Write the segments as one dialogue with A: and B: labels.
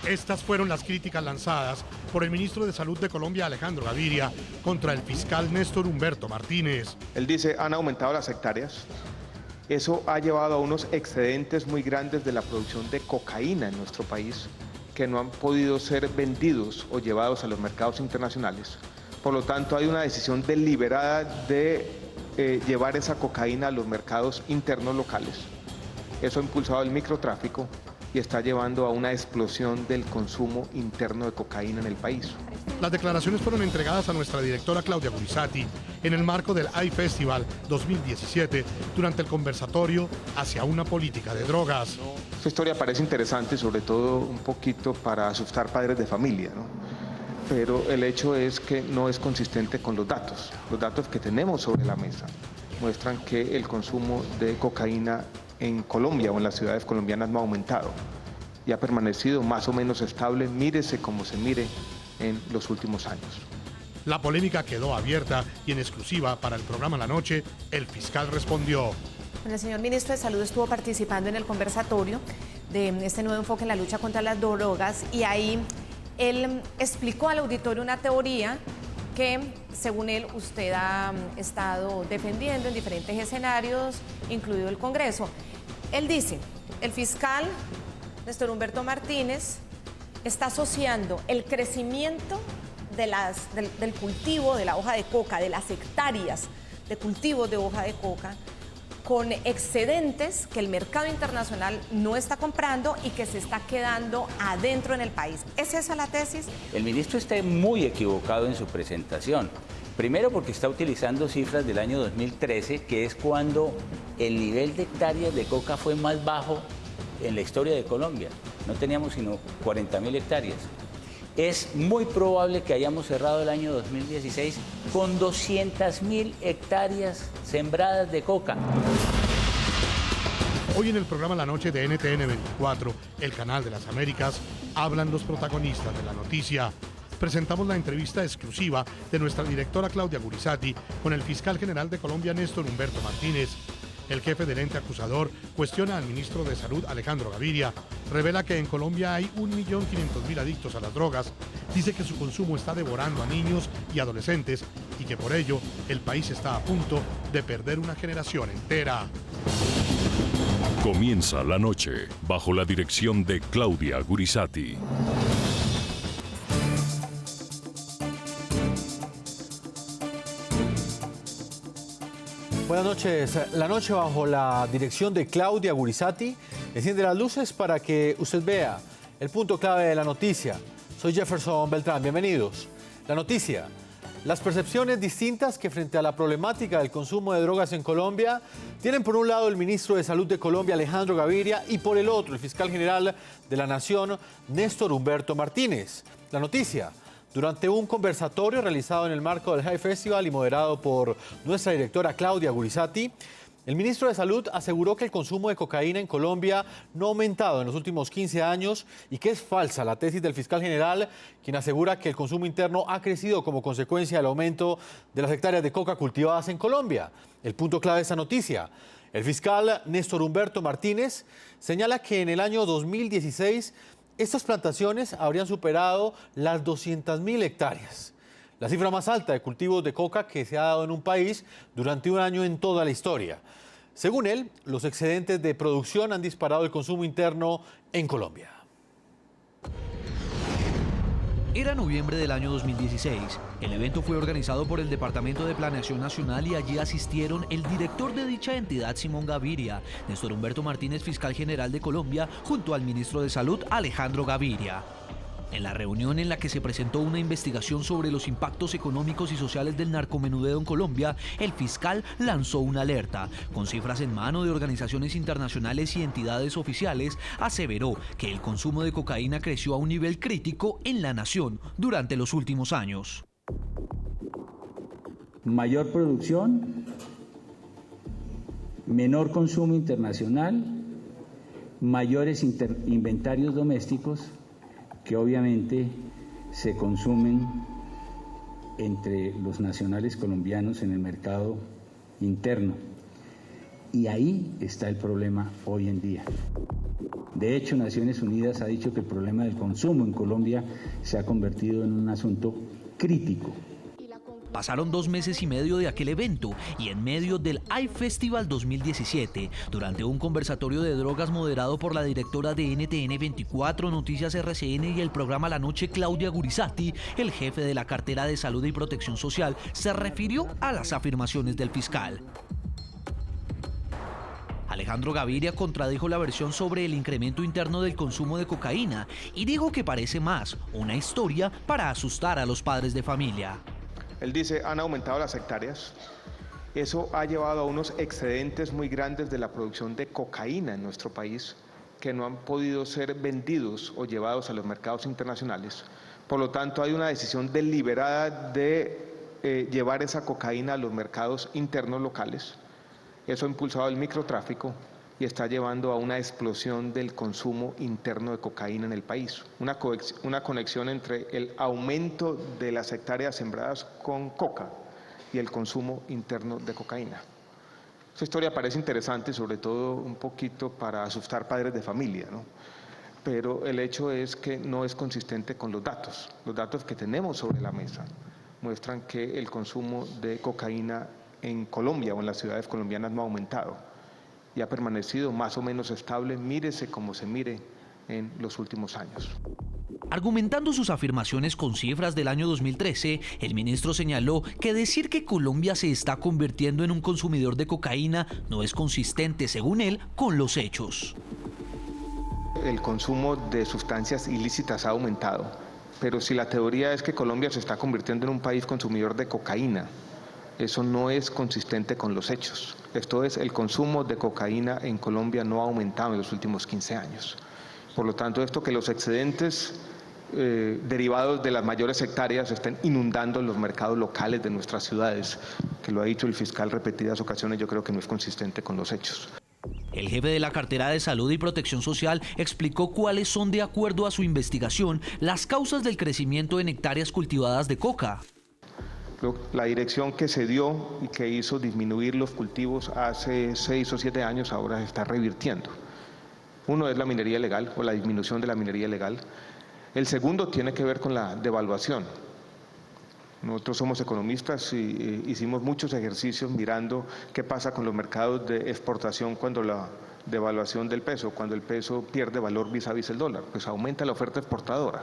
A: Estas fueron las críticas lanzadas por el ministro de Salud de Colombia, Alejandro Gaviria, contra el fiscal Néstor Humberto Martínez.
B: Él dice, han aumentado las hectáreas. Eso ha llevado a unos excedentes muy grandes de la producción de cocaína en nuestro país, que no han podido ser vendidos o llevados a los mercados internacionales. Por lo tanto, hay una decisión deliberada de llevar esa cocaína a los mercados internos locales. Eso ha impulsado el microtráfico y está llevando a una explosión del consumo interno de cocaína en el país.
A: Las declaraciones fueron entregadas a nuestra directora Claudia Gurisati en el marco del iFestival 2017 durante el conversatorio Hacia una política de drogas.
B: Esta historia parece interesante, sobre todo un poquito para asustar padres de familia, ¿no? Pero el hecho es que no es consistente con los datos. Los datos que tenemos sobre la mesa muestran que el consumo de cocaína en Colombia o en las ciudades colombianas no ha aumentado y ha permanecido más o menos estable, mírese como se mire, en los últimos años.
A: La polémica quedó abierta y en exclusiva para el programa La Noche, el fiscal respondió.
C: El señor ministro de Salud estuvo participando en el conversatorio de este nuevo enfoque en la lucha contra las drogas y ahí él explicó al auditorio una teoría que, según él, usted ha estado defendiendo en diferentes escenarios, incluido el Congreso. Él dice, el fiscal Néstor Humberto Martínez está asociando el crecimiento del cultivo de la hoja de coca, de las hectáreas de cultivos de hoja de coca, con excedentes que el mercado internacional no está comprando y que se está quedando adentro en el país. ¿Es esa la tesis?
D: El ministro está muy equivocado en su presentación. Primero porque está utilizando cifras del año 2013, que es cuando el nivel de hectáreas de coca fue más bajo en la historia de Colombia. No teníamos sino 40.000 hectáreas. Es muy probable que hayamos cerrado el año 2016 con 200.000 hectáreas sembradas de coca.
A: Hoy en el programa La Noche de NTN 24, el canal de las Américas, hablan los protagonistas de la noticia. Presentamos la entrevista exclusiva de nuestra directora Claudia Gurisati con el fiscal general de Colombia, Néstor Humberto Martínez. El jefe del ente acusador cuestiona al ministro de Salud, Alejandro Gaviria. Revela que en Colombia hay 1.500.000 adictos a las drogas. Dice que su consumo está devorando a niños y adolescentes y que por ello el país está a punto de perder una generación entera.
E: Comienza la noche bajo la dirección de Claudia Gurisati.
F: Buenas noches. La noche bajo la dirección de Claudia Gurisati enciende las luces para que usted vea el punto clave de la noticia. Soy Jefferson Beltrán, bienvenidos. La noticia: las percepciones distintas que frente a la problemática del consumo de drogas en Colombia tienen por un lado el ministro de Salud de Colombia, Alejandro Gaviria, y por el otro el fiscal general de la Nación, Néstor Humberto Martínez. La noticia: durante un conversatorio realizado en el marco del iFestival y moderado por nuestra directora Claudia Gurisati, el ministro de Salud aseguró que el consumo de cocaína en Colombia no ha aumentado en los últimos 15 años y que es falsa la tesis del fiscal general, quien asegura que el consumo interno ha crecido como consecuencia del aumento de las hectáreas de coca cultivadas en Colombia. El punto clave de esta noticia: el fiscal Néstor Humberto Martínez señala que en el año 2016 estas plantaciones habrían superado las 200.000 hectáreas, la cifra más alta de cultivos de coca que se ha dado en un país durante un año en toda la historia. Según él, los excedentes de producción han disparado el consumo interno en Colombia.
G: Era noviembre del año 2016. El evento fue organizado por el Departamento de Planeación Nacional y allí asistieron el director de dicha entidad, Simón Gaviria, Néstor Humberto Martínez, fiscal general de Colombia, junto al ministro de Salud, Alejandro Gaviria. En la reunión en la que se presentó una investigación sobre los impactos económicos y sociales del narcomenudeo en Colombia, el fiscal lanzó una alerta. Con cifras en mano de organizaciones internacionales y entidades oficiales, aseveró que el consumo de cocaína creció a un nivel crítico en la nación durante los últimos años.
H: Mayor producción, menor consumo internacional, mayores inventarios domésticos que obviamente se consumen entre los nacionales colombianos en el mercado interno. Y ahí está el problema hoy en día. De hecho, Naciones Unidas ha dicho que el problema del consumo en Colombia se ha convertido en un asunto crítico.
G: Pasaron 2 meses y medio de aquel evento y en medio del iFestival 2017, durante un conversatorio de drogas moderado por la directora de NTN 24, Noticias RCN y el programa La Noche, Claudia Gurizati, el jefe de la cartera de Salud y Protección Social, se refirió a las afirmaciones del fiscal. Alejandro Gaviria contradijo la versión sobre el incremento interno del consumo de cocaína y dijo que parece más una historia para asustar a los padres de familia.
B: Él dice, han aumentado las hectáreas. Eso ha llevado a unos excedentes muy grandes de la producción de cocaína en nuestro país que no han podido ser vendidos o llevados a los mercados internacionales. Por lo tanto, hay una decisión deliberada de llevar esa cocaína a los mercados internos locales. Eso ha impulsado el microtráfico y está llevando a una explosión del consumo interno de cocaína en el país. Una conexión entre el aumento de las hectáreas sembradas con coca y el consumo interno de cocaína. Esta historia parece interesante, sobre todo un poquito para asustar padres de familia, ¿no? Pero el hecho es que no es consistente con los datos. Los datos que tenemos sobre la mesa muestran que el consumo de cocaína en Colombia o en las ciudades colombianas no ha aumentado y ha permanecido más o menos estable, mírese como se mire en los últimos años.
G: Argumentando sus afirmaciones con cifras del año 2013, el ministro señaló que decir que Colombia se está convirtiendo en un consumidor de cocaína no es consistente, según él, con los hechos.
B: El consumo de sustancias ilícitas ha aumentado, pero si la teoría es que Colombia se está convirtiendo en un país consumidor de cocaína, eso no es consistente con los hechos. Esto es, el consumo de cocaína en Colombia no ha aumentado en los últimos 15 años. Por lo tanto, esto que los excedentes derivados de las mayores hectáreas estén inundando los mercados locales de nuestras ciudades, que lo ha dicho el fiscal repetidas ocasiones, yo creo que no es consistente con los hechos.
G: El jefe de la cartera de Salud y Protección Social explicó cuáles son, de acuerdo a su investigación, las causas del crecimiento en hectáreas cultivadas de coca.
B: La dirección que se dio y que hizo disminuir los cultivos hace 6 o 7 años ahora se está revirtiendo. Uno es la minería ilegal o la disminución de la minería ilegal. El segundo tiene que ver con la devaluación. Nosotros somos economistas y hicimos muchos ejercicios mirando qué pasa con los mercados de exportación cuando la devaluación del peso, cuando el peso pierde valor vis a vis el dólar, pues aumenta la oferta exportadora.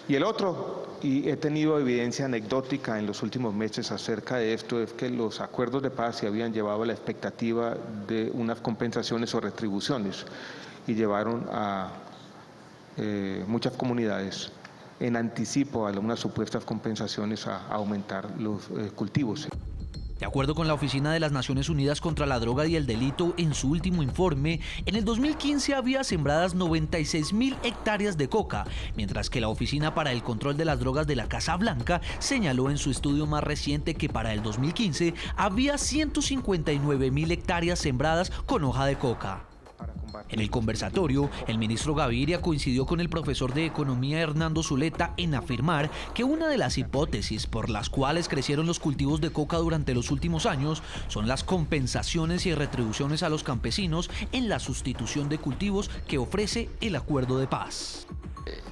B: Y el otro, y he tenido evidencia anecdótica en los últimos meses acerca de esto, es que los acuerdos de paz se habían llevado a la expectativa de unas compensaciones o retribuciones y llevaron a muchas comunidades en anticipo a unas supuestas compensaciones a aumentar los cultivos.
G: De acuerdo con la Oficina de las Naciones Unidas contra la Droga y el Delito, en su último informe, en el 2015 había sembradas 96.000 hectáreas de coca, mientras que la Oficina para el Control de las Drogas de la Casa Blanca señaló en su estudio más reciente que para el 2015 había 159.000 hectáreas sembradas con hoja de coca. En el conversatorio, el ministro Gaviria coincidió con el profesor de Economía Hernando Zuleta en afirmar que una de las hipótesis por las cuales crecieron los cultivos de coca durante los últimos años son las compensaciones y retribuciones a los campesinos en la sustitución de cultivos que ofrece el acuerdo de paz.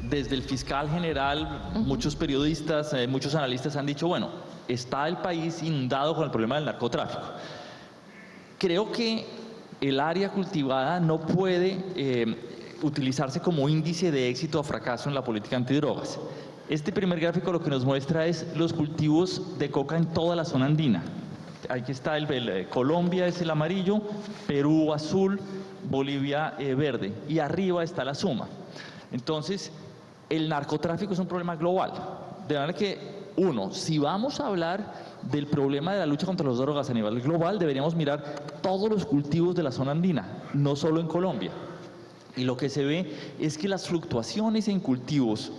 I: Desde el fiscal general, muchos periodistas, muchos analistas han dicho, bueno, está el país inundado con el problema del narcotráfico. Creo que el área cultivada no puede utilizarse como índice de éxito o fracaso en la política antidrogas. Este primer gráfico lo que nos muestra es los cultivos de coca en toda la zona andina. Aquí está Colombia es el amarillo, Perú azul, Bolivia verde y arriba está la suma. Entonces, el narcotráfico es un problema global. De manera que, si vamos a hablar del problema de la lucha contra las drogas a nivel global, deberíamos mirar todos los cultivos de la zona andina, no solo en Colombia. Y lo que se ve es que las fluctuaciones en cultivos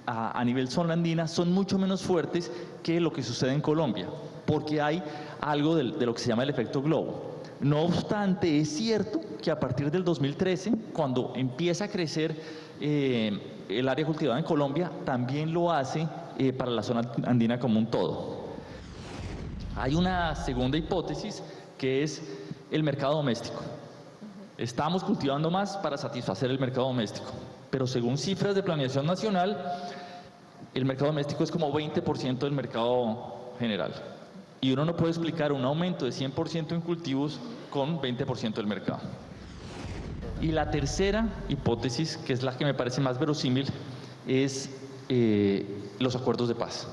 I: a nivel zona andina son mucho menos fuertes que lo que sucede en Colombia, porque hay algo de lo que se llama el efecto globo. No obstante, es cierto que a partir del 2013, cuando empieza a crecer el área cultivada en Colombia, también lo hace para la zona andina como un todo. Hay una segunda hipótesis que es el mercado doméstico. Estamos cultivando más para satisfacer el mercado doméstico, pero según cifras de Planeación Nacional, el mercado doméstico es como 20% del mercado general. Y uno no puede explicar un aumento de 100% en cultivos con 20% del mercado. Y la tercera hipótesis, que es la que me parece más verosímil, es los acuerdos de paz.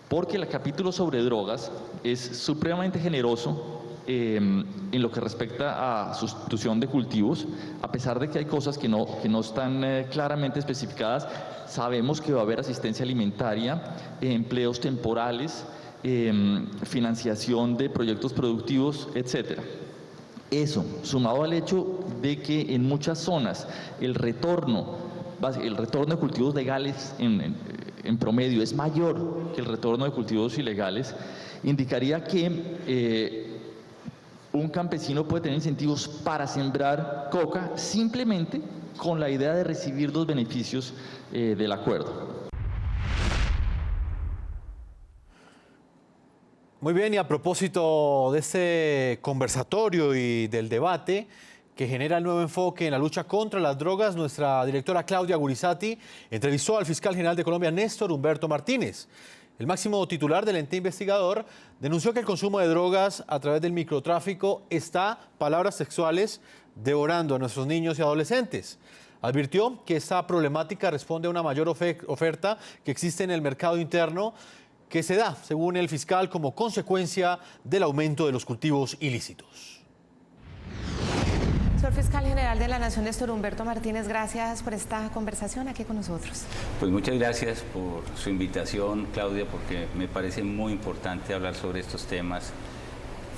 I: Porque el capítulo sobre drogas es supremamente generoso en lo que respecta a sustitución de cultivos, a pesar de que hay cosas que no están claramente especificadas. Sabemos que va a haber asistencia alimentaria, empleos temporales, financiación de proyectos productivos, etcétera. Eso, sumado al hecho de que en muchas zonas el retorno de cultivos legales en promedio es mayor que el retorno de cultivos ilegales, indicaría que un campesino puede tener incentivos para sembrar coca simplemente con la idea de recibir los beneficios del acuerdo.
F: Muy bien, y a propósito de este conversatorio y del debate que genera el nuevo enfoque en la lucha contra las drogas, nuestra directora Claudia Gurizati entrevistó al fiscal general de Colombia, Néstor Humberto Martínez. El máximo titular del ente investigador denunció que el consumo de drogas a través del microtráfico está, palabras textuales, devorando a nuestros niños y adolescentes. Advirtió que esta problemática responde a una mayor oferta que existe en el mercado interno, que se da, según el fiscal, como consecuencia del aumento de los cultivos ilícitos.
C: Señor Fiscal General de la Nación, Néstor Humberto Martínez, gracias por esta conversación aquí con nosotros.
D: Pues muchas gracias por su invitación, Claudia, porque me parece muy importante hablar sobre estos temas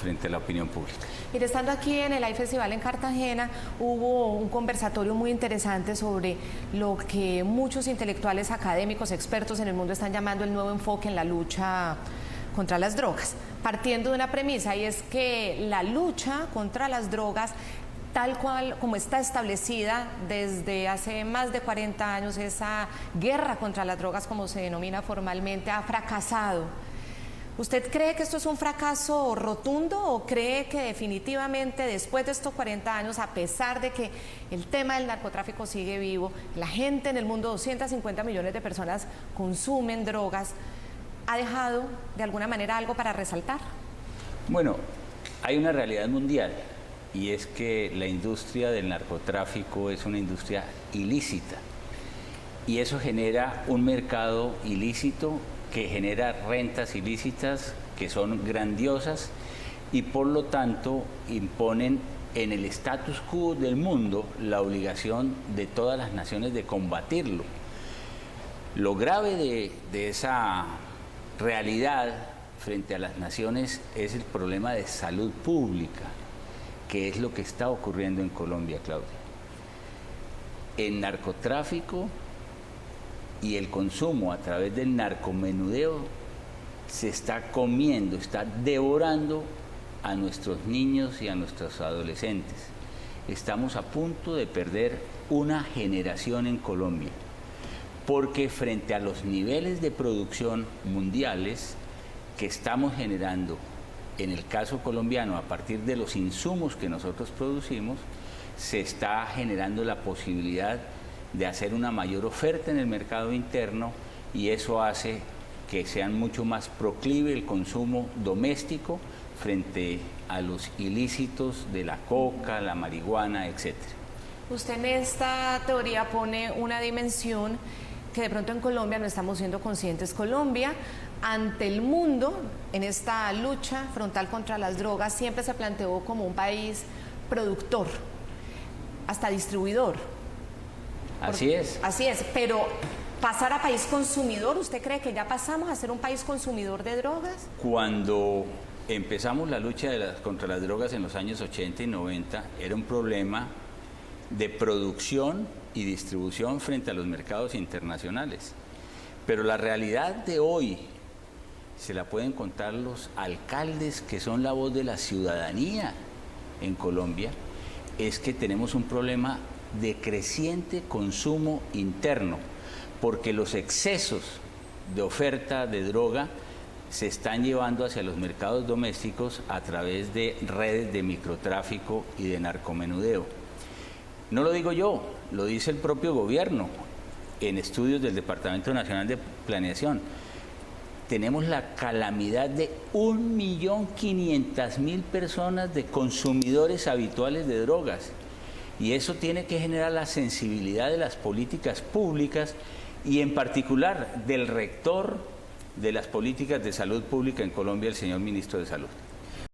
D: frente a la opinión pública.
C: Mire, estando aquí en el iFestival en Cartagena, hubo un conversatorio muy interesante sobre lo que muchos intelectuales, académicos, expertos en el mundo están llamando el nuevo enfoque en la lucha contra las drogas, partiendo de una premisa, y es que la lucha contra las drogas, tal cual como está establecida desde hace más de 40 años, esa guerra contra las drogas, como se denomina formalmente, ha fracasado. ¿Usted cree que esto es un fracaso rotundo o cree que definitivamente después de estos 40 años, a pesar de que el tema del narcotráfico sigue vivo, la gente en el mundo, 250 millones de personas consumen drogas, ha dejado de alguna manera algo para resaltar?
D: Bueno, hay una realidad mundial y es que la industria del narcotráfico es una industria ilícita y eso genera un mercado ilícito que genera rentas ilícitas que son grandiosas y por lo tanto imponen en el status quo del mundo la obligación de todas las naciones de combatirlo. Lo grave de esa realidad frente a las naciones es el problema de salud pública, que es lo que está ocurriendo en Colombia, Claudia. El narcotráfico y el consumo a través del narcomenudeo se está comiendo, está devorando a nuestros niños y a nuestros adolescentes. Estamos a punto de perder una generación en Colombia, porque frente a los niveles de producción mundiales que estamos generando, en el caso colombiano, a partir de los insumos que nosotros producimos, se está generando la posibilidad de hacer una mayor oferta en el mercado interno y eso hace que sean mucho más proclive el consumo doméstico frente a los ilícitos de la coca, la marihuana, etc.
C: Usted en esta teoría pone una dimensión que de pronto en Colombia no estamos siendo conscientes. Colombia, ante el mundo, en esta lucha frontal contra las drogas, siempre se planteó como un país productor, hasta distribuidor.
D: Así es.
C: Así es, pero pasar a país consumidor, ¿usted cree que ya pasamos a ser un país consumidor de drogas?
D: Cuando empezamos la lucha contra las drogas en los años 80 y 90, era un problema de producción y distribución frente a los mercados internacionales. Pero la realidad de hoy se la pueden contar los alcaldes que son la voz de la ciudadanía en Colombia, es que tenemos un problema de creciente consumo interno, porque los excesos de oferta de droga se están llevando hacia los mercados domésticos a través de redes de microtráfico y de narcomenudeo. No lo digo yo, lo dice el propio gobierno en estudios del Departamento Nacional de Planeación. Tenemos la calamidad de 1.500.000 personas de consumidores habituales de drogas. Y eso tiene que generar la sensibilidad de las políticas públicas y en particular del rector de las políticas de salud pública en Colombia, el señor ministro de Salud.